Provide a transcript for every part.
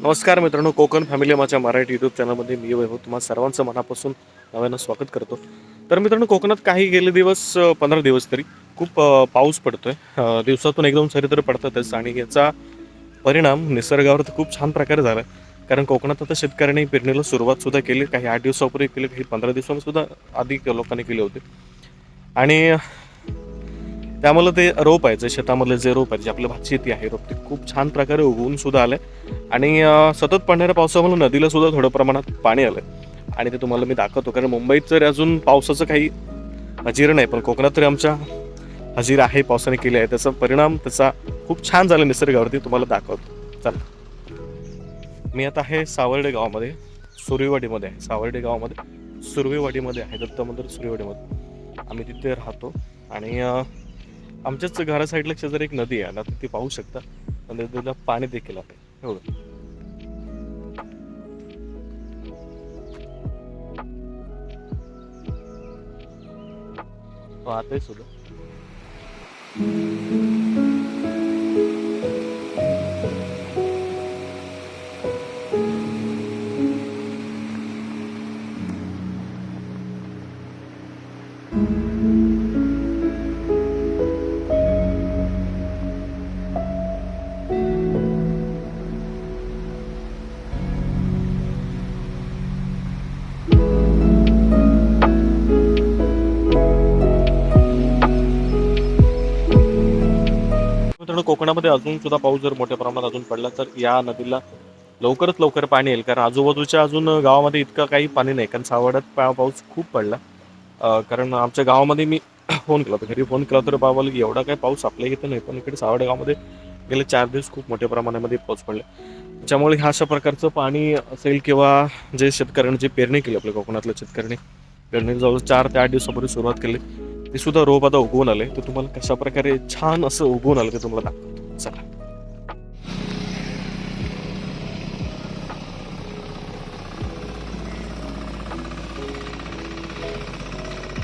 नमस्कार मित्रांनो, कोकण फॅमिली माझ्या मराठी यूट्यूब चॅनलमध्ये मी वैभव तुम्हा सर्वांचं मनापासून नव्यानं स्वागत करतो. तर मित्रांनो, कोकणात काही गेले दिवस 15 दिवस तरी खूप पाऊस पडतोय. दिवसातून 1-2 सरी तर पडतातच आणि याचा परिणाम निसर्गावर तर खूप छान प्रकारे झाला आहे. कारण कोकणात आता शेतकऱ्यांनी पेरणीला सुरुवातसुद्धा केली. काही 8 दिवसापूर्वी केली, काही 15 दिवसांनीसुद्धा आधी लोकांनी केले होते. आणि त्यामुळे ते रोप आहे, जे शेतामधले जे रोप आहे, जे आपलं भात शेती आहे, रोप ते खूप छान प्रकारे उगवून सुद्धा आलंय. आणि सतत पडणाऱ्या पावसामुळे नदीला सुद्धा थोड्या प्रमाणात पाणी आलंय आणि ते तुम्हाला मी दाखवतो. कारण मुंबईत तर अजून पावसाचं काही हजेर नाही, पण कोकणात तरी आमच्या हजेर आहे, पावसाने केली आहे. त्याचा परिणाम त्याचा खूप छान झाला निसर्गावरती, तुम्हाला दाखवतो. चला, मी आता आहे सावर्डे गावामध्ये, सुर्वेवाडीमध्ये आहे. सावर्डे गावामध्ये सुर्वेवाडीमध्ये आहे, दत्त मंदिर सुर्वेवाडीमध्ये आम्ही तिथे राहतो. आणि आमच्याच घरा साईडला शेजारी एक नदी आहे ना, ती पाहू शकता. नदीला पाणी देखील आहे. हो, पाहताय सुद्धा. मित्रांनो, कोकणामध्ये अजून सुद्धा पाऊस जर मोठ्या प्रमाणात अजून पडला तर या नदीला लवकरात लवकर पाणी येईल. कारण आजूबाजूच्या अजून गावामध्ये इतकं काही पाणी नाही, कारण सावड्यात पाऊस खूप पडला. कारण आमच्या गावामध्ये मी फोन केला होता, घरी फोन केला तर बाबाला एवढा काही पाऊस आपल्या इथं नाही, पण इकडे सावडे गावामध्ये गेले 4 दिवस खूप मोठ्या प्रमाणामध्ये पाऊस पडला. त्याच्यामुळे ह्या अशा प्रकारचं पाणी असेल किंवा जे शेतकऱ्यांनी जे पेरणी केली, आपल्या कोकणातल्या शेतकऱ्यांनी पेरणी जवळ 4 ते 8 दिवसापूर्वी सुरुवात केली, ते सुद्धा रोप आता उगवून आले. तर तुम्हाला कशा प्रकारे छान असं उगवून आलं ते तुम्हाला दाखवतो. चला,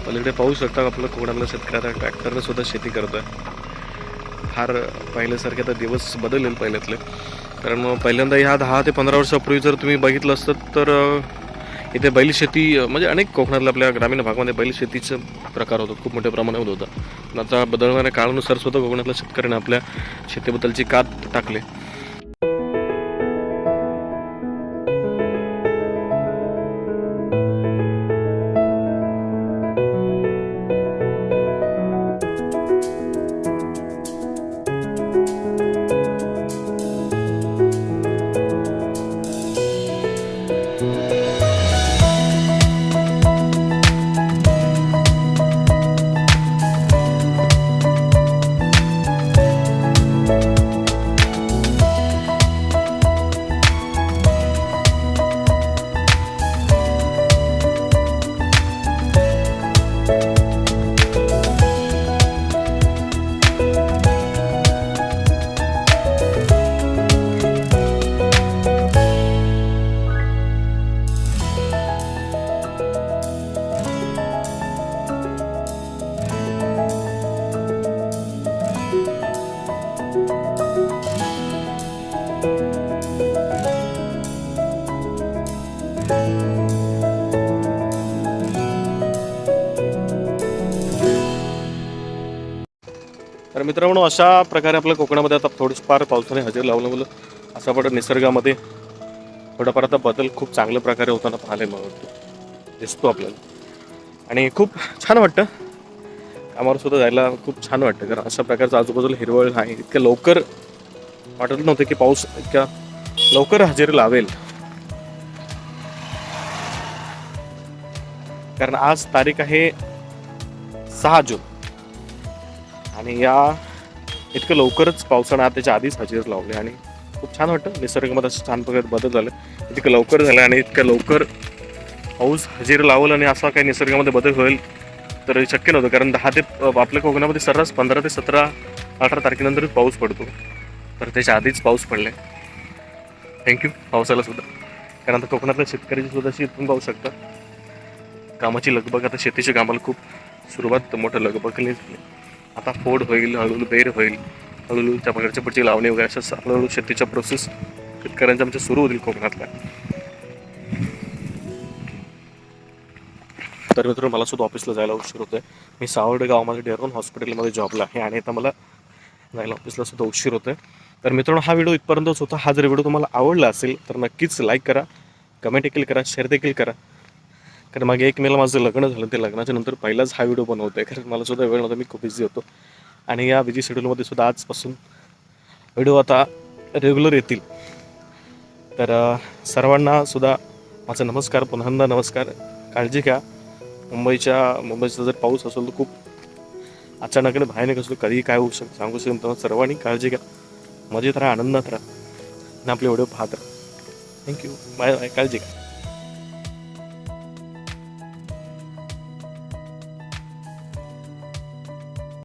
पलीकडे पाहू शकता आपलं कोकणातला शेतकरी आता ट्रॅक्टरने सुद्धा शेती करतोय. फार पहिल्यासारखे आता दिवस बदलले पहिल्यातले. कारण मग पहिल्यांदा ह्या 10 ते 15 वर्षापूर्वी जर तुम्ही बघितलं असतं तर इथे बैल शेती म्हणजे अनेक कोकणातल्या आपल्या ग्रामीण भागामध्ये बैल शेतीचं प्रकार होतात, खूप मोठ्या प्रमाणात होता. पण आता बदलणाऱ्या काळानुसार सुद्धा कोकणातल्या शेतकऱ्यांनी आपल्या शेतीबद्दलची कात टाकले. तर मित्रांनो, अशा प्रकारे आपल्या कोकणामध्ये आता थोडीफार पावसाने हजेरी लावल्यामुळे असा पण निसर्गामध्ये थोडाफार आता बदल खूप चांगल्या प्रकारे होताना पाहायला दिसतो आपल्याला. आणि खूप छान वाटतं, कामावर सुद्धा जायला खूप छान वाटतं. कारण अशा प्रकारचं आजूबाजूला हिरवळ आहे. इतक्या लवकर वाटत नव्हतं की पाऊस इतक्या लवकर हजेरी लावेल. कारण आज तारीख आहे 6 जून आणि या इतकं लवकरच पावसानं त्याच्या आधीच हजेरी लावली आणि खूप छान वाटतं. निसर्गामध्ये असं छान प्रकारे बदल झाले, इतकं लवकर झालं आणि इतक्या लवकर पाऊस हजेरी लावल आणि असा काही निसर्गामध्ये बदल होईल तर शक्य नव्हतं. कारण 10 ते आपल्या कोकणामध्ये सर्रास 15 ते 17-18 तारखेनंतरच पाऊस पडतो, तर त्याच्या आधीच पाऊस पडलाय. थँक्यू पावसाला सुद्धा. कारण आता कोकणातल्या शेतकऱ्याची सुद्धा अशी तुम्ही पाहू शकता कामाची लगबग. आता शेतीच्या कामाला खूप सुरुवात मोठं लगबगली झाली. आता फोड होईल, हळूहळू बेर होईल, हळूहळू त्या प्रकारच्या पुढची लावणी वगैरे अशा हळूहळू शेतीच्या प्रोसेस शेतकऱ्यांच्या आमच्या सुरू होतील कोकणातल्या. तर मित्रांनो मला सुद्धा ऑफिसला जायला उशीर होतोय. मी सावर्डे गावामध्ये डेरॉन हॉस्पिटलमध्ये जॉबला आहे आणि आता मला जायला ऑफिसला सुद्धा उशीर होतोय. तर मित्रांनो हा व्हिडिओ इथपर्यंतच होता. हा जर व्हिडिओ तुम्हाला आवडला असेल तर नक्कीच लाईक करा, कमेंट देखील करा, शेअर देखील करा. कारण मागे 1 मेला माझं लग्न झालं, ते लग्नाच्या नंतर पहिलाच हा व्हिडिओ बनवतोय कारण मला सुद्धा वेळ नव्हता, मी खूप बिझी होतो. आणि या बिझी शेड्यूलमध्ये सुद्धा आजपासून व्हिडिओ आता रेग्युलर येतील. तर सर्वांना सुद्धा माझा नमस्कार, पुन्हा नमस्कार. काळजी घ्या. मुंबईचा जर पाऊस असेल तर खूप अचानकने भयानक असतो, कधीही काय होऊ शकतं सांगू शकतो. तेव्हा सर्वांनी काळजी घ्या, मजेत राहा, आनंदात राहा आणि आपले व्हिडिओ पाहत राहा. थँक्यू, बाय बाय, काळजी घ्या.